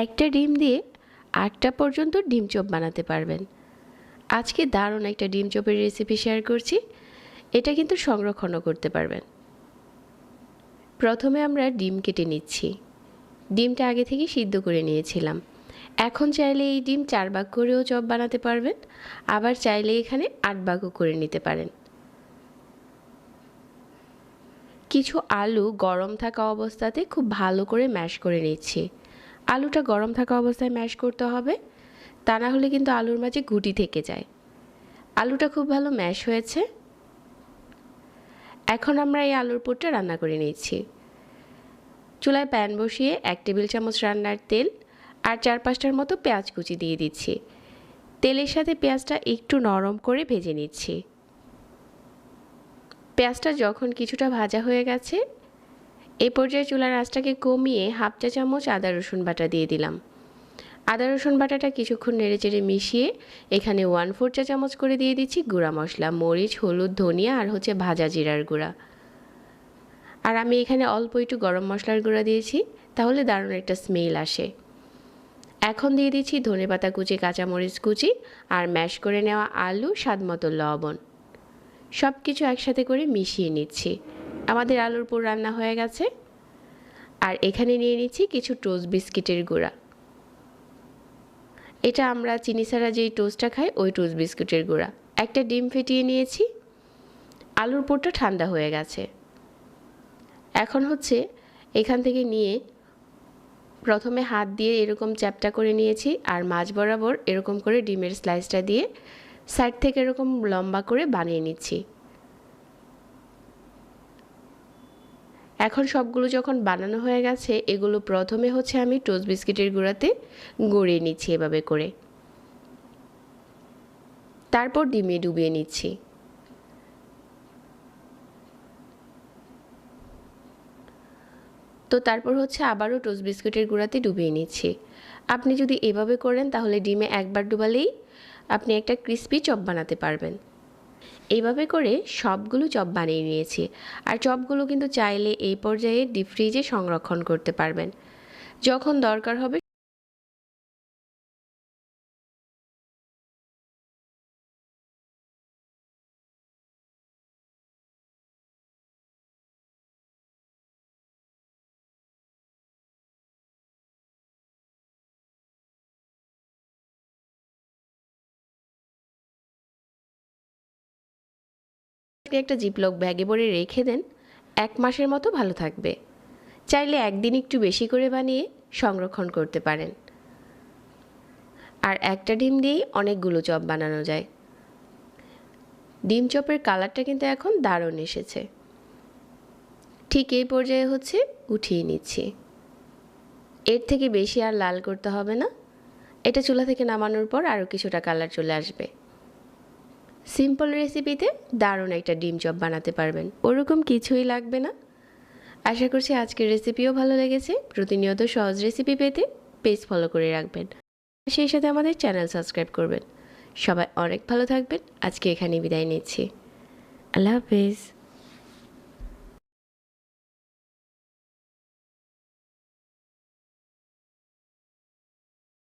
একটা ডিম দিয়ে 8টা পর্যন্ত ডিম চপ বানাতে পারবেন। আজকে দারুণ একটা ডিম চপের রেসিপি শেয়ার করছি। এটা কিন্তু সংরক্ষণও করতে পারবেন। প্রথমে আমরা ডিম কেটে নিচ্ছি। ডিমটা আগে থেকে সিদ্ধ করে নিয়েছিলাম। এখন চাইলে এই ডিম 4 ভাগ করেও চপ বানাতে পারবেন, আবার চাইলে এখানে 8 ভাগও করে নিতে পারেন। কিছু আলু গরম থাকা অবস্থাতে খুব ভালো করে ম্যাশ করে নিচ্ছি। আলুটা গরম থাকা অবস্থায় ম্যাশ করতে হবে, তা না হলে কিন্তু আলুর মাঝে গুটি থেকে যায়। আলুটা খুব ভালো ম্যাশ হয়েছে। এখন আমরা এই আলুর পুরটা রান্না করে নিচ্ছি। চুলায় প্যান বসিয়ে 1 টেবিল চামচ রান্নার তেল আর 4-5টার মতো পেঁয়াজ কুচি দিয়ে দিচ্ছি। তেলের সাথে পেঁয়াজটা একটু নরম করে ভেজে নিচ্ছি। পেঁয়াজটা যখন কিছুটা ভাজা হয়ে গেছে, এই পর্যায়ে চুলার আঁচটাকে কমিয়ে 1/2 চা চামচ আদা রসুন বাটা দিয়ে দিলাম। আদা রসুন বাটাটা কিছুক্ষণ নেড়েচেড়ে মিশিয়ে এখানে 1/4 চা চামচ করে দিয়ে দিচ্ছি গুঁড়া মশলা, মরিচ, হলুদ, ধনিয়া আর ভাজা জিরার গুঁড়া। আর আমি এখানে অল্প একটু গরম মশলার গুঁড়া দিয়েছি, তাহলে দারুণ একটা স্মেল আসে। এখন দিয়ে দিচ্ছি ধনেপাতা কুচি, কাঁচামরিচ কুচি আর ম্যাশ করে নেওয়া আলু, স্বাদমতো লবণ। সব কিছু একসাথে করে মিশিয়ে নিচ্ছি। আমাদের আলুর পুর রান্না হয়ে গেছে। আর এখানে নিয়ে নিচ্ছি কিছু টোস্ট বিস্কিটের গুঁড়া। এটা আমরা চিনি ছাড়া যেই টোস্টটা খাই ওই টোস্ট বিস্কুটের গুঁড়া। একটা ডিম ফেটিয়ে নিয়েছি। আলুর পুরটা ঠান্ডা হয়ে গেছে। এখন এখান থেকে নিয়ে প্রথমে হাত দিয়ে এরকম চ্যাপটা করে নিয়েছি, আর মাঝ বরাবর এরকম করে ডিমের স্লাইসটা দিয়ে সাইড থেকে এরকম লম্বা করে বানিয়ে নিচ্ছি। এখন সবগুলো যখন বানানো হয়ে গেছে, এগুলো প্রথমে আমি টোস্ট বিস্কিটের গুঁড়াতে গড়িয়ে নিচ্ছি এভাবে করে। তারপর ডিমে ডুবিয়ে নিচ্ছি। তো তারপর আবারও টোস্ট বিস্কুটের গুঁড়াতে ডুবিয়ে নিচ্ছি। আপনি যদি এভাবে করেন তাহলে ডিমে একবার ডুবালেই আপনি একটা ক্রিস্পি চপ বানাতে পারবেন। এইভাবে করে সবগুলো চপ বানিয়ে নিয়েছি। আর চপগুলো কিন্তু চাইলে এই পর্যায়ে ডিপ ফ্রিজে সংরক্ষণ করতে পারবেন। যখন দরকার হবে একটা জিপলক ব্যাগে ভরে রেখে দেন, 1 মাসের মতো ভালো থাকবে। চাইলে একদিন একটু বেশি করে বানিয়ে সংরক্ষণ করতে পারেন। আর একটা ডিম দিয়েই অনেকগুলো চপ বানানো যায়। ডিম চপের কালারটা কিন্তু এখন দারুণ এসেছে। ঠিক এই পর্যায়ে উঠিয়ে নিচ্ছি। এর থেকে বেশি আর লাল করতে হবে না। এটা চুলা থেকে নামানোর পর আরও কিছুটা কালার চলে আসবে। সিম্পল রেসিপিতে দারুণ একটা ডিম চপ বানাতে পারবেন, ওরকম কিছুই লাগবে না। আশা করছি আজকের রেসিপিও ভালো লেগেছে। প্রতিনিয়ত সহজ রেসিপি পেতে পেজ ফলো করে রাখবেন, সেই সাথে আমাদের চ্যানেল সাবস্ক্রাইব করবেন। সবাই অনেক ভালো থাকবেন। আজকে এখানেই বিদায় নিচ্ছি। আল্লাহ হাফেজ।